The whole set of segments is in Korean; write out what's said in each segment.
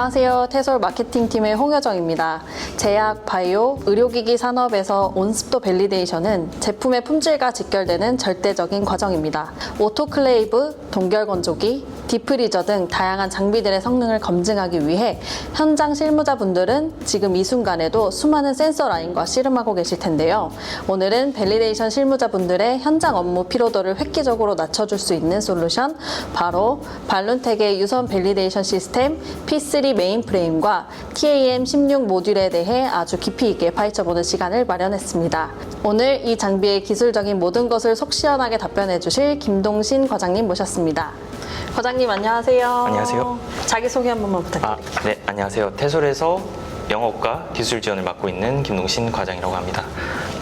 안녕하세요. 태솔 마케팅팀의 홍여정입니다. 제약, 바이오, 의료기기 산업에서 온습도 밸리데이션은 제품의 품질과 직결되는 절대적인 과정입니다. 오토클레이브, 동결건조기, 딥프리저 등 다양한 장비들의 성능을 검증하기 위해 현장 실무자분들은 지금 이 순간에도 수많은 센서 라인과 씨름하고 계실 텐데요. 오늘은 밸리데이션 실무자분들의 현장 업무 피로도를 획기적으로 낮춰줄 수 있는 솔루션, 바로 발룬텍의 유선 밸리데이션 시스템 P3 메인프레임과 TAM16 모듈에 대해 아주 깊이 있게 파헤쳐보는 시간을 마련했습니다. 오늘 이 장비의 기술적인 모든 것을 속 시원하게 답변해 주실 김동신 과장님 모셨습니다. 과장님 안녕하세요. 안녕하세요. 자기소개 한 번만 부탁드립니다. 네, 안녕하세요. 태솔에서 영업과 기술 지원을 맡고 있는 김동신 과장이라고 합니다.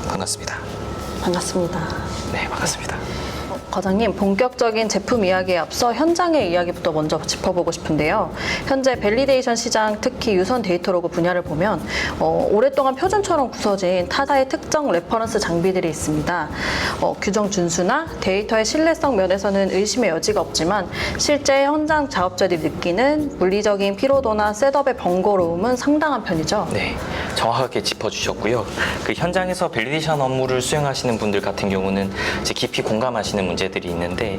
반갑습니다. 반갑습니다. 네, 반갑습니다. 과장님, 본격적인 제품 이야기에 앞서 현장의 이야기부터 먼저 짚어보고 싶은데요. 현재 밸리데이션 시장, 특히 유선 데이터로그 분야를 보면 오랫동안 표준처럼 구서진 타사의 특정 레퍼런스 장비들이 있습니다. 규정 준수나 데이터의 신뢰성 면에서는 의심의 여지가 없지만 실제 현장 작업자들이 느끼는 물리적인 피로도나 셋업의 번거로움은 상당한 편이죠. 네, 정확하게 짚어주셨고요. 그 현장에서 밸리데이션 업무를 수행하시는 분들 같은 경우는 이제 깊이 공감하시는 문제들이 있는데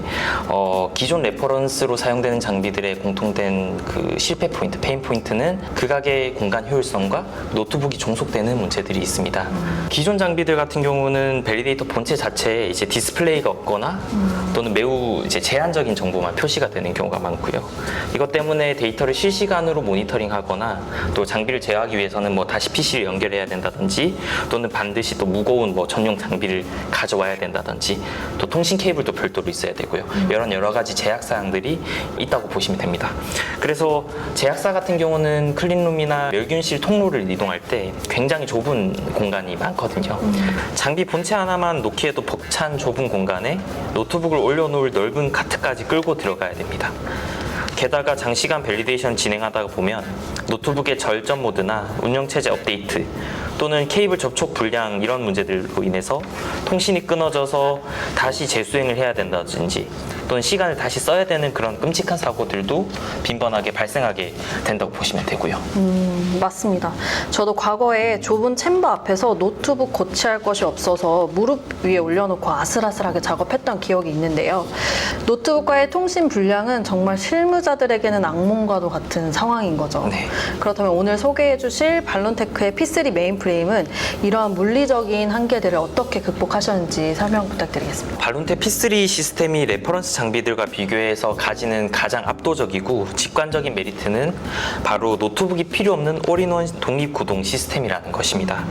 기존 레퍼런스로 사용되는 장비들의 공통된 그 실패 포인트, 페인 포인트는 극악의 공간 효율성과 노트북이 종속되는 문제들이 있습니다. 기존 장비들 같은 경우는 밸리데이터 본체 자체에 이제 디스플레이가 없거나 또는 매우 이제 제한적인 정보만 표시가 되는 경우가 많고요. 이것 때문에 데이터를 실시간으로 모니터링하거나 또 장비를 제어하기 위해서는 뭐 다시 PC를 연결해야 된다든지 또는 반드시 또 무거운 뭐 전용 장비를 가져와야 된다든지 또 통신 케이블도 별도로 있어야 되고요. 이런 여러 가지 제약 사항들이 있다고 보시면 됩니다. 그래서 제약사 같은 경우는 클린룸이나 멸균실 통로를 이동할 때 굉장히 좁은 공간이 많거든요. 장비 본체 하나만 놓기에도 벅찬 좁은 공간에 노트북을 올려놓을 넓은 카트까지 끌고 들어가야 됩니다. 게다가 장시간 밸리데이션 진행하다 보면 노트북의 절전 모드나 운영체제 업데이트 또는 케이블 접촉 불량 이런 문제들로 인해서 통신이 끊어져서 다시 재수행을 해야 된다든지 또는 시간을 다시 써야 되는 그런 끔찍한 사고들도 빈번하게 발생하게 된다고 보시면 되고요. 맞습니다. 저도 과거에 좁은 챔버 앞에서 노트북 거치할 것이 없어서 무릎 위에 올려놓고 아슬아슬하게 작업했던 기억이 있는데요. 노트북과의 통신 불량은 정말 실무자들에게는 악몽과도 같은 상황인 거죠. 네. 그렇다면 오늘 소개해 주실 발룬테크의 P3 메인프레임은 이러한 물리적인 한계들을 어떻게 극복하셨는지 설명 부탁드리겠습니다. 발룬텍 P3 시스템이 레퍼런스 장비들과 비교해서 가지는 가장 압도적이고 직관적인 메리트는 바로 노트북이 필요 없는 올인원 독립구동 시스템이라는 것입니다.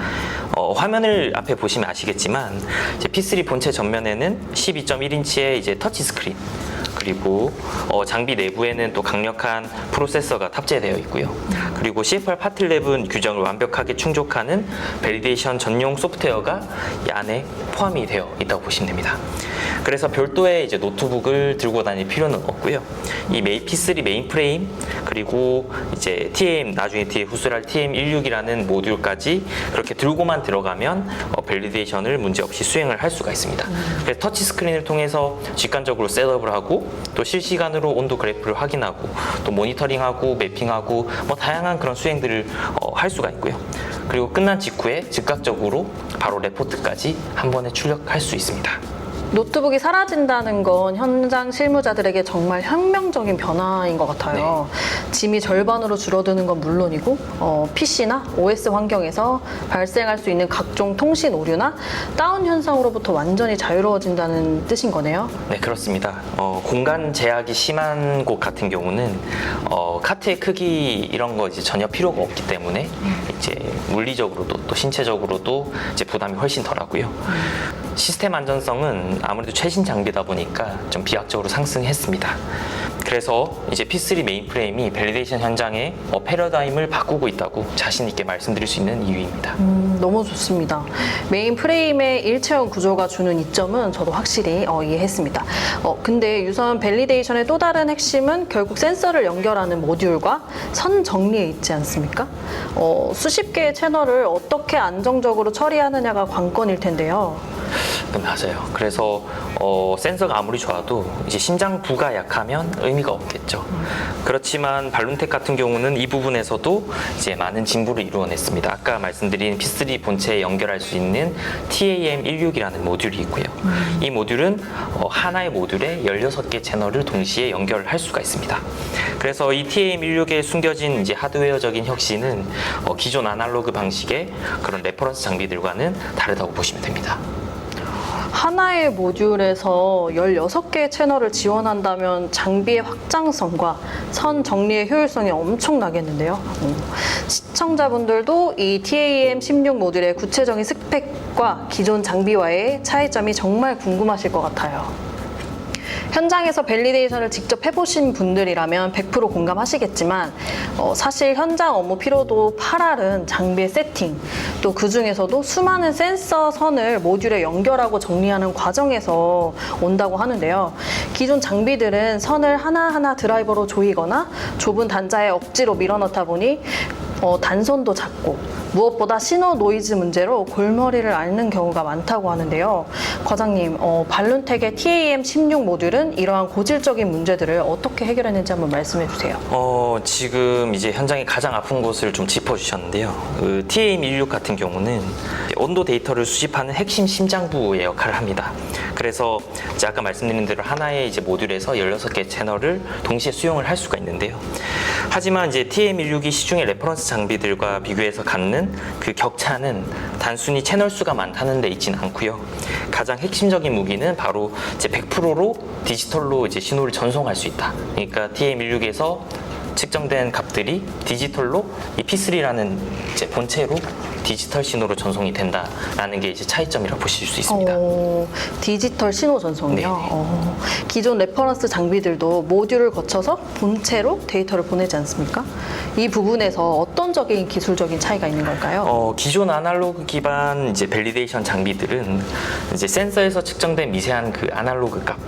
화면을 앞에 보시면 아시겠지만 이제 P3 본체 전면에는 12.1인치의 이제 터치 스크린 그리고 장비 내부에는 또 강력한 프로세서가 탑재되어 있고요. 그리고 CFR 파트 11 규정을 완벽하게 충족하는 밸리데이션 전용 소프트웨어가 이 안에 포함이 되어 있다고 보시면 됩니다. 그래서 별도의 이제 노트북을 들고 다닐 필요는 없고요. 이 P3 메인 프레임 그리고 이제 TAM 나중에 뒤에 후술할 TAM16이라는 모듈까지 그렇게 들고만 들어가면 밸리데이션을 문제없이 수행을 할 수가 있습니다. 그래서 터치 스크린을 통해서 직관적으로 셋업을 하고 또 실시간으로 온도 그래프를 확인하고 또 모니터링하고 매핑하고 뭐 다양한 그런 수행들을 할 수가 있고요. 그리고 끝난 직후에 즉각적으로 바로 레포트까지 한 번에 출력할 수 있습니다. 노트북이 사라진다는 건 현장 실무자들에게 정말 혁명적인 변화인 것 같아요. 네. 짐이 절반으로 줄어드는 건 물론이고 PC나 OS 환경에서 발생할 수 있는 각종 통신 오류나 다운 현상으로부터 완전히 자유로워진다는 뜻인 거네요. 네, 그렇습니다. 공간 제약이 심한 곳 같은 경우는 카트의 크기 이런 거 이제 전혀 필요가 없기 때문에 이제 물리적으로도 또 신체적으로도 이제 부담이 훨씬 덜하고요. 시스템 안전성은 아무래도 최신 장비다 보니까 좀 비약적으로 상승했습니다. 그래서 이제 P3 메인프레임이 밸리데이션 현장의 패러다임을 바꾸고 있다고 자신 있게 말씀드릴 수 있는 이유입니다. 너무 좋습니다. 메인프레임의 일체형 구조가 주는 이점은 저도 확실히 이해했습니다. 근데 유선 밸리데이션의 또 다른 핵심은 결국 센서를 연결하는 모듈과 선 정리에 있지 않습니까? 수십 개의 채널을 어떻게 안정적으로 처리하느냐가 관건일 텐데요. 네, 맞아요. 그래서 센서가 아무리 좋아도 이제 심장부가 약하면 의미가 없겠죠. 그렇지만 발룬텍 같은 경우는 이 부분에서도 이제 많은 진보를 이루어냈습니다. 아까 말씀드린 P3 본체에 연결할 수 있는 TAM16이라는 모듈이 있고요. 이 모듈은 하나의 모듈에 16개 채널을 동시에 연결할 수가 있습니다. 그래서 이 TAM16에 숨겨진 이제 하드웨어적인 혁신은 기존 아날로그 방식의 그런 레퍼런스 장비들과는 다르다고 보시면 됩니다. 하나의 모듈에서 16개의 채널을 지원한다면 장비의 확장성과 선 정리의 효율성이 엄청나겠는데요. 시청자분들도 이 TAM16 모듈의 구체적인 스펙과 기존 장비와의 차이점이 정말 궁금하실 것 같아요. 현장에서 밸리데이션을 직접 해보신 분들이라면 100% 공감하시겠지만 사실 현장 업무 피로도 팔알은 장비의 세팅, 또 그 중에서도 수많은 센서 선을 모듈에 연결하고 정리하는 과정에서 온다고 하는데요. 기존 장비들은 선을 하나하나 드라이버로 조이거나 좁은 단자에 억지로 밀어넣다 보니 단선도 작고 무엇보다 신호 노이즈 문제로 골머리를 앓는 경우가 많다고 하는데요. 과장님, 발룬텍의 TAM16 모듈은 이러한 고질적인 문제들을 어떻게 해결했는지 한번 말씀해 주세요. 지금 이제 현장의 가장 아픈 곳을 좀 짚어주셨는데요. 그 TAM16 같은 경우는 온도 데이터를 수집하는 핵심 심장부의 역할을 합니다. 그래서 이제 아까 말씀드린 대로 하나의 이제 모듈에서 16개 채널을 동시에 수용을 할 수가 있는데요. 하지만 이제 TAM16이 시중의 레퍼런스 장비들과 비교해서 갖는 그 격차는 단순히 채널 수가 많다는 데 있지는 않고요. 가장 핵심적인 무기는 바로 이제 100%로 디지털로 이제 신호를 전송할 수 있다. 그러니까 TAM16에서 측정된 값들이 디지털로 이 P3라는 이제 본체로 디지털 신호로 전송이 된다라는 게 이제 차이점이라고 보실 수 있습니다. 디지털 신호 전송이요? 기존 레퍼런스 장비들도 모듈을 거쳐서 본체로 데이터를 보내지 않습니까? 이 부분에서 어떤 적인 기술적인 차이가 있는 걸까요? 기존 아날로그 기반 이제 밸리데이션 장비들은 이제 센서에서 측정된 미세한 그 아날로그 값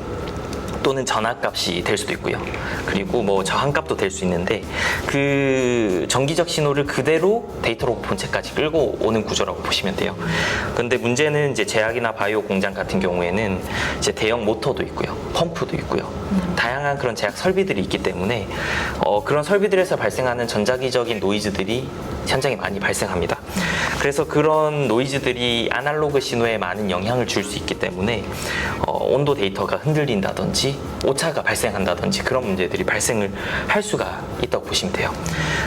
또는 전압값이 될 수도 있고요. 그리고 뭐 저항값도 될 수 있는데 그 정기적 신호를 그대로 데이터로 본체까지 끌고 오는 구조라고 보시면 돼요. 그런데 문제는 이제 제약이나 바이오 공장 같은 경우에는 이제 대형 모터도 있고요, 펌프도 있고요. 다양한 그런 제약 설비들이 있기 때문에 그런 설비들에서 발생하는 전자기적인 노이즈들이 현장에 많이 발생합니다. 그래서 그런 노이즈들이 아날로그 신호에 많은 영향을 줄 수 있기 때문에 온도 데이터가 흔들린다든지 오차가 발생한다든지 그런 문제들이 발생을 할 수가 있다고 보시면 돼요.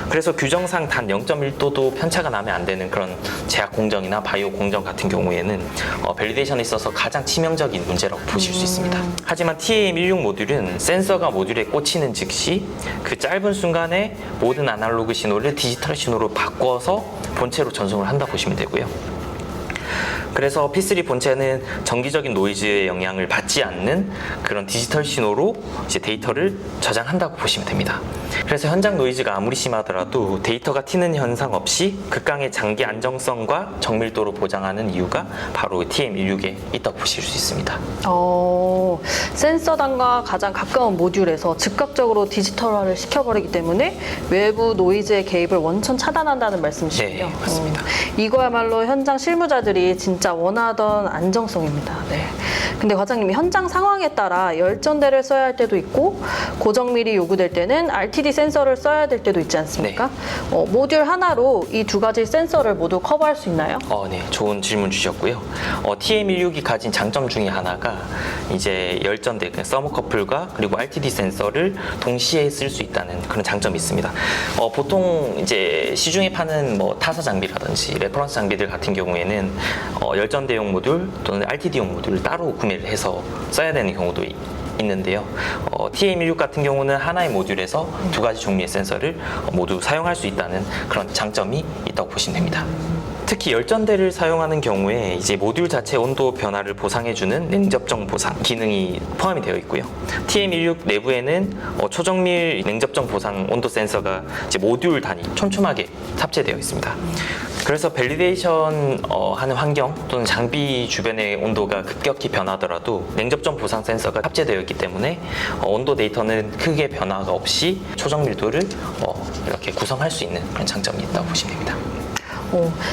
그래서 규정상 단 0.1도도 편차가 나면 안 되는 그런 제약 공정이나 바이오 공정 같은 경우에는 밸리데이션에 있어서 가장 치명적인 문제라고 보실 수 있습니다. 하지만 TAM16 모듈은 센서가 모듈에 꽂히는 즉시 그 짧은 순간에 모든 아날로그 신호를 디지털 신호로 바꿔서 본체로 전송을 한다 보시면 되고요. 그래서 P3 본체는 정기적인 노이즈의 영향을 받지 않는 그런 디지털 신호로 이제 데이터를 저장한다고 보시면 됩니다. 그래서 현장 노이즈가 아무리 심하더라도 데이터가 튀는 현상 없이 극강의 장기 안정성과 정밀도로 보장하는 이유가 바로 TAM16에 있다고 보실 수 있습니다. 센서단과 가장 가까운 모듈에서 즉각적으로 디지털화를 시켜버리기 때문에 외부 노이즈의 개입을 원천 차단한다는 말씀이시군요. 네, 맞습니다. 이거야말로 현장 실무자들이 진짜 원하던 안정성입니다. 네. 근데 과장님이 현장 상황에 따라 열전대를 써야 할 때도 있고 고정밀이 요구될 때는 RTD 센서를 써야 될 때도 있지 않습니까? 네. 모듈 하나로 이 두 가지 센서를 모두 커버할 수 있나요? 네, 좋은 질문 주셨고요. TAM16이 가진 장점 중에 하나가 이제 열전대, 서머커플과 그리고 RTD 센서를 동시에 쓸 수 있다는 그런 장점이 있습니다. 보통 이제 시중에 파는 뭐 타사 장비라든지 레퍼런스 장비들 같은 경우에는 열전대용 모듈 또는 RTD용 모듈을 따로 구매를 해서 써야 되는 경우도 있는데요. TAM16 같은 경우는 하나의 모듈에서 두 가지 종류의 센서를 모두 사용할 수 있다는 그런 장점이 있다고 보시면 됩니다. 특히 열전대를 사용하는 경우에 이제 모듈 자체 온도 변화를 보상해주는 냉접정 보상 기능이 포함이 되어 있고요. TAM16 내부에는 초정밀 냉접정 보상 온도 센서가 이제 모듈 단위 촘촘하게 탑재되어 있습니다. 그래서 밸리데이션 하는 환경 또는 장비 주변의 온도가 급격히 변하더라도 냉접점 보상 센서가 탑재되어 있기 때문에 온도 데이터는 크게 변화가 없이 초정밀도를 이렇게 구성할 수 있는 그런 장점이 있다고 보시면 됩니다.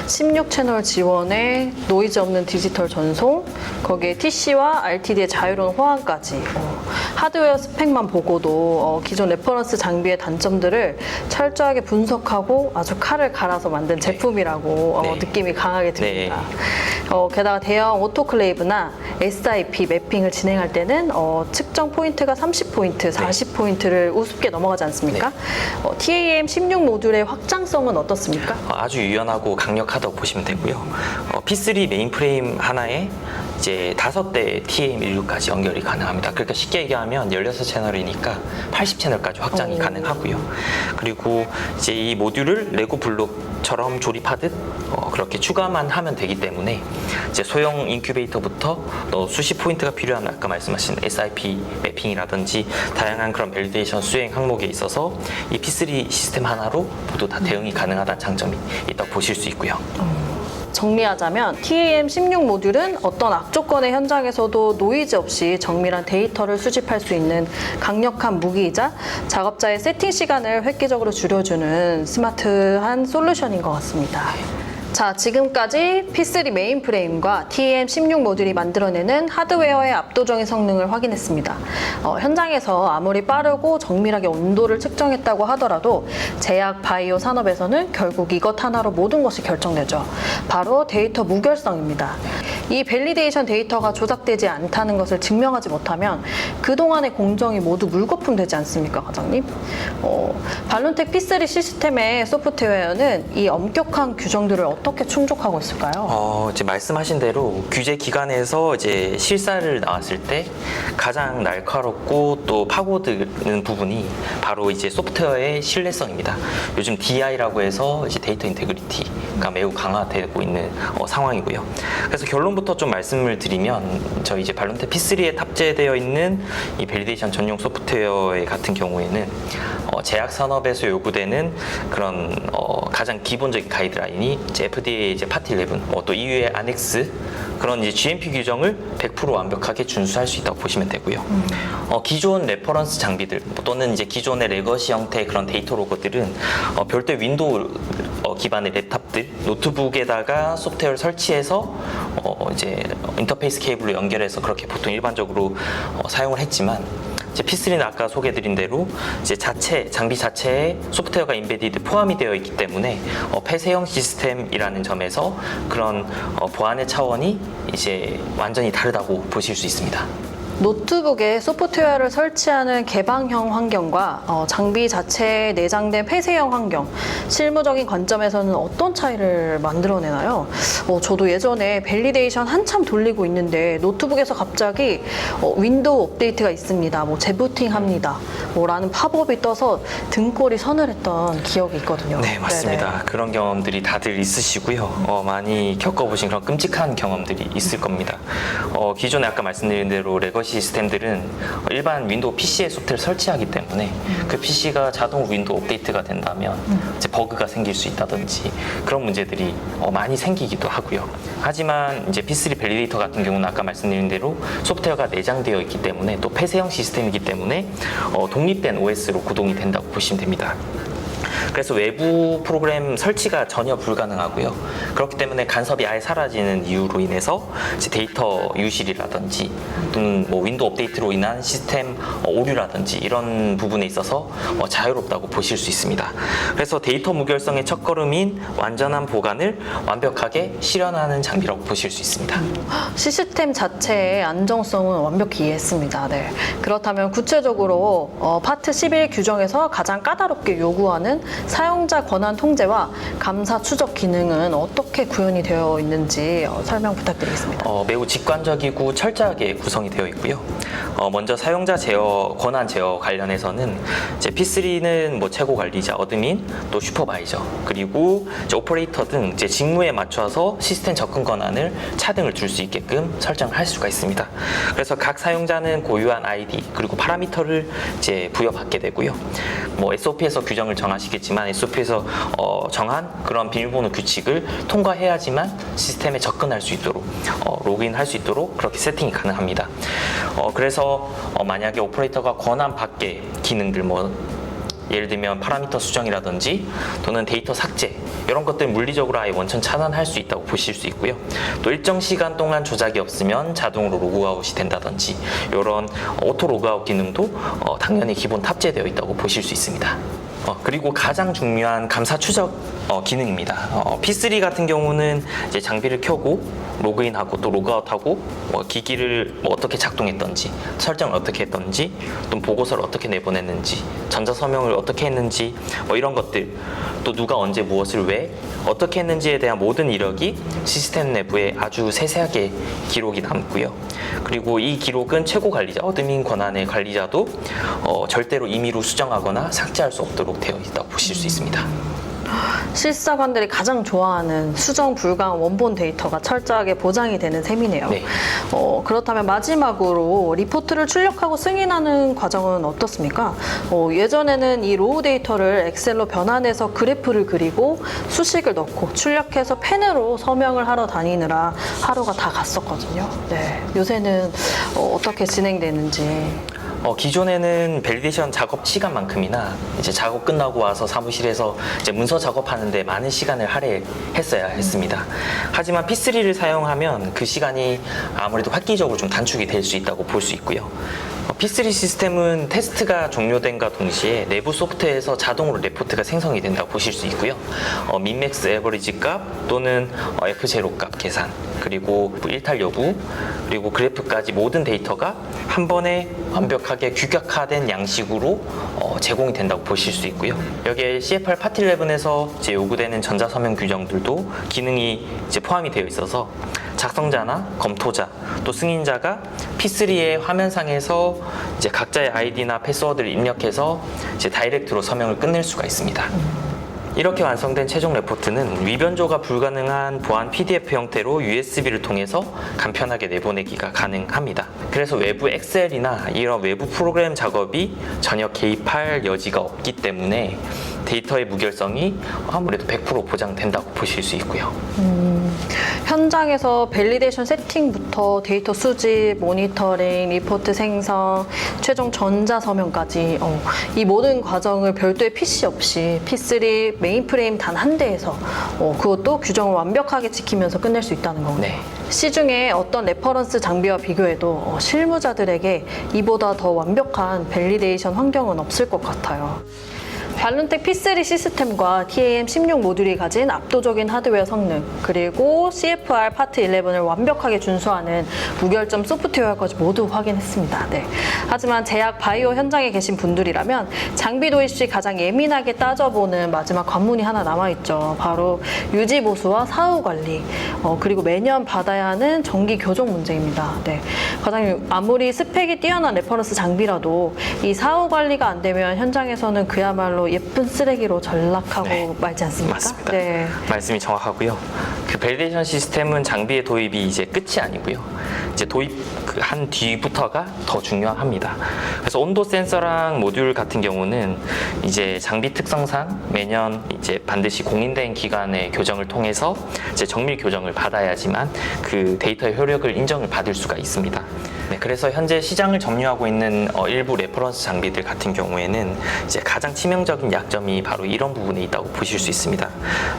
16채널 지원에 노이즈 없는 디지털 전송, 거기에 TC와 RTD의 자유로운 호환까지. 하드웨어 스펙만 보고도 기존 레퍼런스 장비의 단점들을 철저하게 분석하고 아주 칼을 갈아서 만든 제품이라고 네. 느낌이 강하게 듭니다. 네. 게다가 대형 오토클레이브나 SIP 매핑을 진행할 때는 측정 포인트가 30포인트, 40포인트를 우습게 넘어가지 않습니까? TAM 16 모듈의 확장성은 어떻습니까? 아주 유연하고 강력하다고 보시면 되고요. P3 메인프레임 하나에 이제 5대 TAM16까지 연결이 가능합니다. 그러니까 쉽게 얘기하면 16채널이니까 80채널까지 확장이 가능하고요. 그리고 이제 이 모듈을 레고 블록처럼 조립하듯 그렇게 추가만 하면 되기 때문에 이제 소형 인큐베이터부터 또 수십 포인트가 필요한 아까 말씀하신 SIP 매핑이라든지 다양한 그런 밸리데이션 수행 항목에 있어서 이 P3 시스템 하나로 모두 다 대응이 가능하다는 장점이 있다고 보실 수 있고요. 정리하자면 TAM 16 모듈은 어떤 악조건의 현장에서도 노이즈 없이 정밀한 데이터를 수집할 수 있는 강력한 무기이자 작업자의 세팅 시간을 획기적으로 줄여주는 스마트한 솔루션인 것 같습니다. 자, 지금까지 P3 메인프레임과 TAM 16 모듈이 만들어내는 하드웨어의 압도적인 성능을 확인했습니다. 현장에서 아무리 빠르고 정밀하게 온도를 측정했다고 하더라도 제약 바이오 산업에서는 결국 이것 하나로 모든 것이 결정되죠. 바로 데이터 무결성입니다. 이 밸리데이션 데이터가 조작되지 않다는 것을 증명하지 못하면 그동안의 공정이 모두 물거품 되지 않습니까, 과장님? 발론텍 P3 시스템의 소프트웨어는 이 엄격한 규정들을 어떻게 충족하고 있을까요? 이제 말씀하신 대로 규제 기관에서 이제 실사를 나왔을 때 가장 날카롭고 또 파고드는 부분이 바로 이제 소프트웨어의 신뢰성입니다. 요즘 DI라고 해서 이제 데이터 인테그리티가 매우 강화되고 있는 상황이고요. 그래서 결론부터 좀 말씀을 드리면 저희 이제 발론텍 P3에 탑재되어 있는 이 밸리데이션 전용 소프트웨어 같은 경우에는 제약 산업에서 요구되는 그런 가장 기본적인 가이드라인이 이제 FDA 이제 파트 11, 또 EU의 안엑스 그런 이제 GMP 규정을 100% 완벽하게 준수할 수 있다고 보시면 되고요. 기존 레퍼런스 장비들 또는 이제 기존의 레거시 형태의 그런 데이터 로그들은 별도의 윈도우 기반의 랩탑들, 노트북에다가 소프트웨어를 설치해서 이제 인터페이스 케이블로 연결해서 그렇게 보통 일반적으로 사용을 했지만 이제 P3는 아까 소개드린 대로 이제 장비 자체에 소프트웨어가 인베디드 포함이 되어 있기 때문에 폐쇄형 시스템이라는 점에서 그런 보안의 차원이 이제 완전히 다르다고 보실 수 있습니다. 노트북에 소프트웨어를 설치하는 개방형 환경과 장비 자체에 내장된 폐쇄형 환경, 실무적인 관점에서는 어떤 차이를 만들어내나요? 저도 예전에 밸리데이션 한참 돌리고 있는데 노트북에서 갑자기 윈도우 업데이트가 있습니다. 재부팅 합니다. 라는 팝업이 떠서 등골이 서늘했던 기억이 있거든요. 네, 맞습니다. 네네. 그런 경험들이 다들 있으시고요. 많이 겪어보신 그런 끔찍한 경험들이 있을 겁니다. 기존에 아까 말씀드린 대로 레거시 시스템들은 일반 윈도우 PC에 소프트웨어를 설치하기 때문에 그 PC가 자동 윈도우 업데이트가 된다면 이제 버그가 생길 수 있다든지 그런 문제들이 많이 생기기도 하고요. 하지만 이제 P3 밸리데이터 같은 경우는 아까 말씀드린 대로 소프트웨어가 내장되어 있기 때문에 또 폐쇄형 시스템이기 때문에 독립된 OS로 구동이 된다고 보시면 됩니다. 그래서 외부 프로그램 설치가 전혀 불가능하고요. 그렇기 때문에 간섭이 아예 사라지는 이유로 인해서 이제 데이터 유실이라든지 또는 윈도우 업데이트로 인한 시스템 오류라든지 이런 부분에 있어서 자유롭다고 보실 수 있습니다. 그래서 데이터 무결성의 첫걸음인 완전한 보관을 완벽하게 실현하는 장비라고 보실 수 있습니다. 시스템 자체의 안정성은 완벽히 이해했습니다. 네. 그렇다면 구체적으로 파트 11 규정에서 가장 까다롭게 요구하는 사용자 권한 통제와 감사 추적 기능은 어떻게 구현이 되어 있는지 설명 부탁드리겠습니다. 매우 직관적이고 철저하게 구성이 되어 있고요. 먼저 사용자 권한 제어 관련해서는 이제 P3는 최고 관리자, 어드민, 또 슈퍼바이저, 그리고 이제 오퍼레이터 등 이제 직무에 맞춰서 시스템 접근 권한을 차등을 줄 수 있게끔 설정을 할 수가 있습니다. 그래서 각 사용자는 고유한 아이디 그리고 파라미터를 이제 부여받게 되고요. SOP에서 규정을 정하시겠지만 SOP에서 정한 그런 비밀번호 규칙을 통과해야지만 시스템에 접근할 수 있도록 로그인할 수 있도록 그렇게 세팅이 가능합니다. 그래서 만약에 오퍼레이터가 권한 밖의 기능들 예를 들면 파라미터 수정이라든지 또는 데이터 삭제 이런 것들 물리적으로 아예 원천 차단할 수 있다고 보실 수 있고요. 또 일정 시간 동안 조작이 없으면 자동으로 로그아웃이 된다든지 이런 오토 로그아웃 기능도 당연히 기본 탑재되어 있다고 보실 수 있습니다. 그리고 가장 중요한 감사 추적 기능입니다. P3 같은 경우는 이제 장비를 켜고 로그인하고 또 로그아웃하고 기기를 어떻게 작동했던지 설정을 어떻게 했던지 또 보고서를 어떻게 내보냈는지 전자서명을 어떻게 했는지 이런 것들 또 누가 언제 무엇을 왜 어떻게 했는지에 대한 모든 이력이 시스템 내부에 아주 세세하게 기록이 남고요. 그리고 이 기록은 최고 관리자, 어드민 권한의 관리자도 절대로 임의로 수정하거나 삭제할 수 없도록 되어 있다고 보실 수 있습니다. 실사관들이 가장 좋아하는 수정 불가한 원본 데이터가 철저하게 보장이 되는 셈이네요. 네. 그렇다면 마지막으로 리포트를 출력하고 승인하는 과정은 어떻습니까? 예전에는 이 로우 데이터를 엑셀로 변환해서 그래프를 그리고 수식을 넣고 출력해서 펜으로 서명을 하러 다니느라 하루가 다 갔었거든요. 네. 요새는 어떻게 진행되는지. 기존에는 밸리데이션 작업 시간만큼이나 이제 작업 끝나고 와서 사무실에서 이제 문서 작업하는데 많은 시간을 할애했어야 했습니다. 하지만 P3를 사용하면 그 시간이 아무래도 획기적으로 좀 단축이 될 수 있다고 볼 수 있고요. P3 시스템은 테스트가 종료된과 동시에 내부 소프트웨어에서 자동으로 레포트가 생성이 된다고 보실 수 있고요. 민맥스 에버리지 값 또는 F0 값 계산 그리고 일탈 여부 그리고 그래프까지 모든 데이터가 한 번에 완벽하게 규격화된 양식으로 제공이 된다고 보실 수 있고요. 여기에 CFR 파트 11에서 이제 요구되는 전자서명 규정들도 기능이 이제 포함이 되어 있어서 작성자나 검토자 또 승인자가 P3의 화면상에서 이제 각자의 아이디나 패스워드를 입력해서 이제 다이렉트로 서명을 끝낼 수가 있습니다. 이렇게 완성된 최종 레포트는 위변조가 불가능한 보안 PDF 형태로 USB를 통해서 간편하게 내보내기가 가능합니다. 그래서 외부 엑셀이나 이런 외부 프로그램 작업이 전혀 개입할 여지가 없기 때문에 데이터의 무결성이 아무래도 100% 보장된다고 보실 수 있고요. 현장에서 밸리데이션 세팅부터 데이터 수집, 모니터링, 리포트 생성, 최종 전자 서명까지 이 모든 과정을 별도의 PC 없이 P3 메인프레임 단 한 대에서 그것도 규정을 완벽하게 지키면서 끝낼 수 있다는 거군요. 네. 시중에 어떤 레퍼런스 장비와 비교해도 실무자들에게 이보다 더 완벽한 밸리데이션 환경은 없을 것 같아요. 발룬텍 P3 시스템과 TAM16 모듈이 가진 압도적인 하드웨어 성능, 그리고 CFR 파트 11을 완벽하게 준수하는 무결점 소프트웨어까지 모두 확인했습니다. 네. 하지만 제약 바이오 현장에 계신 분들이라면 장비 도입 시 가장 예민하게 따져보는 마지막 관문이 하나 남아있죠. 바로 유지 보수와 사후 관리, 그리고 매년 받아야 하는 정기 교정 문제입니다. 네. 과장님, 아무리 스펙이 뛰어난 레퍼런스 장비라도 이 사후 관리가 안 되면 현장에서는 그야말로 예쁜 쓰레기로 전락하고 네, 말지 않습니까? 맞습니다. 네. 말씀이 정확하고요. 그 밸리데이션 시스템은 장비의 도입이 이제 끝이 아니고요. 이제 도입한 뒤부터가 더 중요합니다. 그래서 온도 센서랑 모듈 같은 경우는 이제 장비 특성상 매년 이제 반드시 공인된 기관의 교정을 통해서 이제 정밀 교정을 받아야지만 그 데이터의 효력을 인정을 받을 수가 있습니다. 네, 그래서 현재 시장을 점유하고 있는 일부 레퍼런스 장비들 같은 경우에는 이제 가장 치명적인 약점이 바로 이런 부분에 있다고 보실 수 있습니다.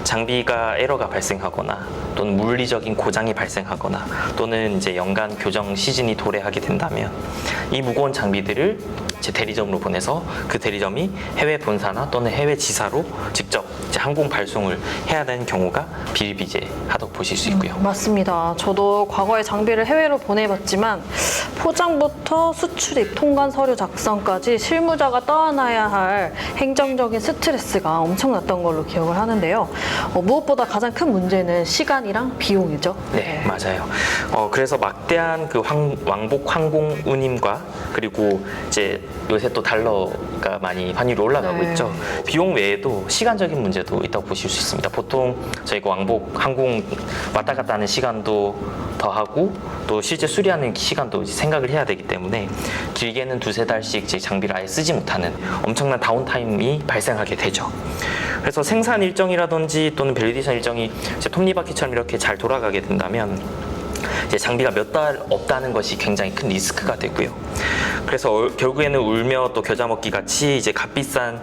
장비가 에러가 발생하거나 또는 물리적인 고장이 발생하거나 또는 이제 연간 교정 시즌이 도래하게 된다면 이 무거운 장비들을 이제 대리점으로 보내서 그 대리점이 해외 본사나 또는 해외 지사로 직접 이제 항공 발송을 해야 되는 경우가 비일비재하다고 보실 수 있고요. 맞습니다. 저도 과거에 장비를 해외로 보내봤지만 포장부터 수출입, 통관 서류 작성까지 실무자가 떠안아야 할 행정적인 스트레스가 엄청났던 걸로 기억을 하는데요. 무엇보다 가장 큰 문제는 시간이랑 비용이죠. 네, 맞아요. 그래서 막대한 그 왕복 항공 운임과 그리고 이제 요새 또 달러가 많이 환율이 올라가고 네. 있죠. 비용 외에도 시간적인 문제도 있다고 보실 수 있습니다. 보통 저희가 왕복 항공 왔다 갔다 하는 시간도 더하고 또 실제 수리하는 시간도 생각을 해야 되기 때문에 길게는 두세 달씩 이제 장비를 아예 쓰지 못하는 엄청난 다운타임이 발생하게 되죠. 그래서 생산 일정이라든지 또는 밸리데이션 일정이 이제 톱니바퀴처럼 이렇게 잘 돌아가게 된다면 이제 장비가 몇 달 없다는 것이 굉장히 큰 리스크가 되고요. 그래서 결국에는 울며 또 겨자 먹기 같이 이제 값비싼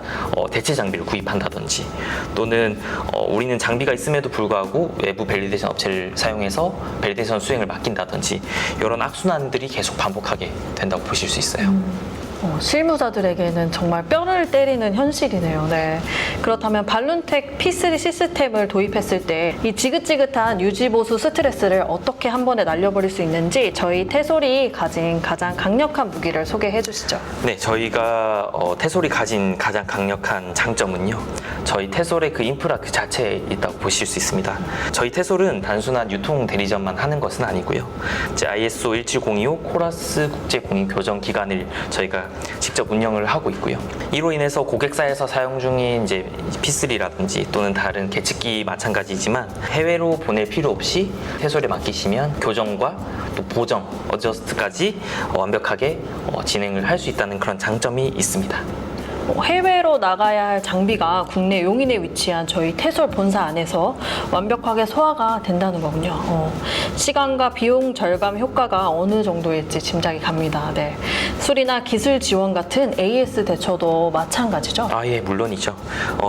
대체 장비를 구입한다든지 또는 우리는 장비가 있음에도 불구하고 외부 밸리데이션 업체를 사용해서 밸리데이션 수행을 맡긴다든지 이런 악순환들이 계속 반복하게 된다고 보실 수 있어요. 실무자들에게는 정말 뼈를 때리는 현실이네요. 네. 그렇다면 발룬텍 P3 시스템을 도입했을 때 이 지긋지긋한 유지보수 스트레스를 어떻게 한 번에 날려버릴 수 있는지 저희 태솔이 가진 가장 강력한 무기를 소개해 주시죠. 네, 저희가 태솔이 가진 가장 강력한 장점은요. 저희 태솔의 그 인프라 그 자체에 있다고 보실 수 있습니다. 저희 태솔은 단순한 유통 대리점만 하는 것은 아니고요. 이제 ISO 17025 코라스 국제 공인 교정 기관을 저희가 직접 운영을 하고 있고요. 이로 인해서 고객사에서 사용 중인 이제 P3라든지 또는 다른 계측기 마찬가지지만 해외로 보낼 필요 없이 태솔에 맡기시면 교정과 또 보정, 어저스트까지 완벽하게 진행을 할 수 있다는 그런 장점이 있습니다. 해외로 나가야 할 장비가 국내 용인에 위치한 저희 태솔 본사 안에서 완벽하게 소화가 된다는 거군요. 시간과 비용 절감 효과가 어느 정도일지 짐작이 갑니다. 네. 수리나 기술 지원 같은 AS 대처도 마찬가지죠? 예, 물론이죠.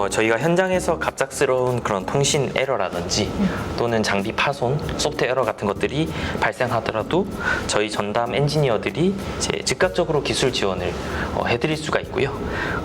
저희가 현장에서 갑작스러운 그런 통신 에러라든지 또는 장비 파손, 소프트 에러 같은 것들이 발생하더라도 저희 전담 엔지니어들이 이제 즉각적으로 기술 지원을 해드릴 수가 있고요.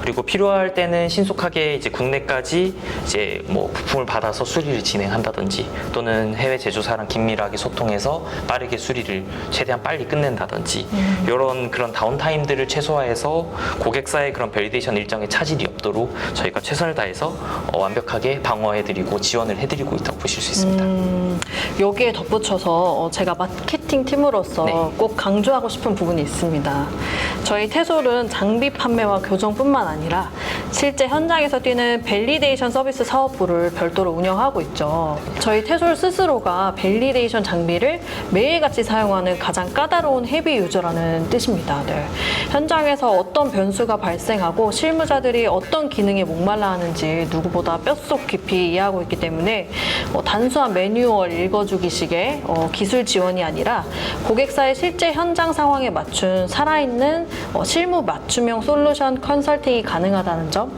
그리고 필요할 때는 신속하게 이제 국내까지 이제 뭐 부품을 받아서 수리를 진행한다든지 또는 해외 제조사랑 긴밀하게 소통해서 빠르게 수리를 최대한 빨리 끝낸다든지 이런 그런 다운타임들을 최소화해서 고객사의 그런 밸리데이션 일정에 차질이 없도록 저희가 최선을 다해서 완벽하게 방어해드리고 지원을 해드리고 있다고 보실 수 있습니다. 여기에 덧붙여서 제가 마케팅 팀으로서 네. 꼭 강조하고 싶은 부분이 있습니다. 저희 태솔은 장비 판매와 교정뿐만 아니라 실제 현장에서 뛰는 밸리데이션 서비스 사업부를 별도로 운영하고 있죠. 저희 태솔 스스로가 밸리데이션 장비를 매일같이 사용하는 가장 까다로운 헤비 유저라는 뜻입니다. 네. 현장에서 어떤 변수가 발생하고 실무자들이 어떤 기능에 목말라 하는지 누구보다 뼛속 깊이 이해하고 있기 때문에 단순한 매뉴얼 읽어주기식의 기술 지원이 아니라 고객사의 실제 현장 상황에 맞춘 살아있는 실무 맞춤형 솔루션 컨설팅이 가능하다는 점,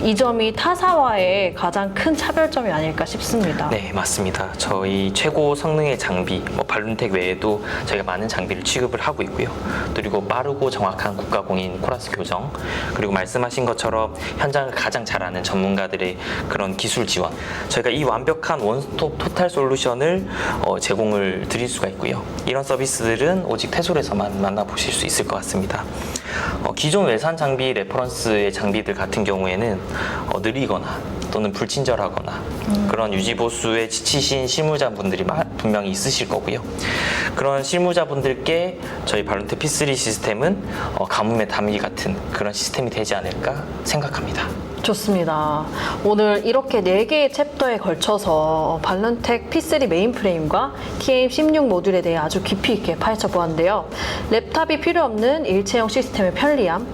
이 점이 타사와의 가장 큰 차별점이 아닐까 싶습니다. 네, 맞습니다. 저희 최고 성능의 장비, 발룬텍 외에도 저희가 많은 장비를 취급을 하고 있고요. 그리고 빠르고 정확한 국가공인 코라스 교정, 그리고 말씀하신 것처럼 현장을 가장 잘 아는 전문가들의 그런 기술 지원, 저희가 이 완벽한 원스톱 토탈 솔루션을 제공을 드릴 수가 있고요. 이런 서비스들은 오직 태솔에서만 만나보실 수 있을 것 같습니다. 기존 외산 장비 레퍼런스의 장비들 같은 경우에는 느리거나 또는 불친절하거나 그런 유지보수에 지치신 실무자분들이 분명히 있으실 거고요. 그런 실무자분들께 저희 발룬텍 P3 시스템은 가뭄의 담기 같은 그런 시스템이 되지 않을까 생각합니다. 좋습니다. 오늘 이렇게 4개의 챕터에 걸쳐서 발룬텍 P3 메인프레임과 TM16 모듈에 대해 아주 깊이 있게 파헤쳐 보았는데요. 랩탑이 필요 없는 일체형 시스템의 편리함,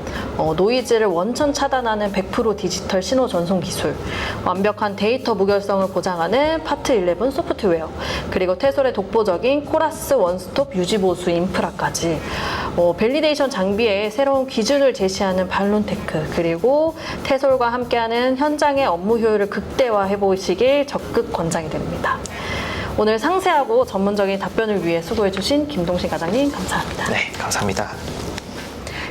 노이즈를 원천 차단하는 100% 디지털 신호 전송 기술, 완벽한 데이터 무결성을 보장하는 파트 11 소프트웨어, 그리고 태솔의 독보적인 코라스 원스톱 유지보수 인프라까지 밸리데이션 장비에 새로운 기준을 제시하는 발룬테크, 그리고 태솔과 함께하는 현장의 업무 효율을 극대화해 보시길 적극 권장이 됩니다. 오늘 상세하고 전문적인 답변을 위해 수고해주신 김동신 과장님 감사합니다. 네, 감사합니다.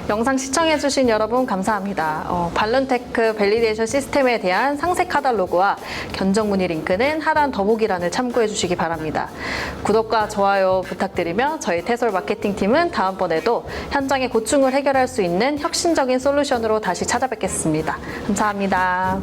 영상 시청해주신 여러분 감사합니다. 발룬테크 밸리데이션 시스템에 대한 상세 카탈로그와 견적 문의 링크는 하단 더보기란을 참고해주시기 바랍니다. 구독과 좋아요 부탁드리며 저희 태솔 마케팅팀은 다음번에도 현장의 고충을 해결할 수 있는 혁신적인 솔루션으로 다시 찾아뵙겠습니다. 감사합니다.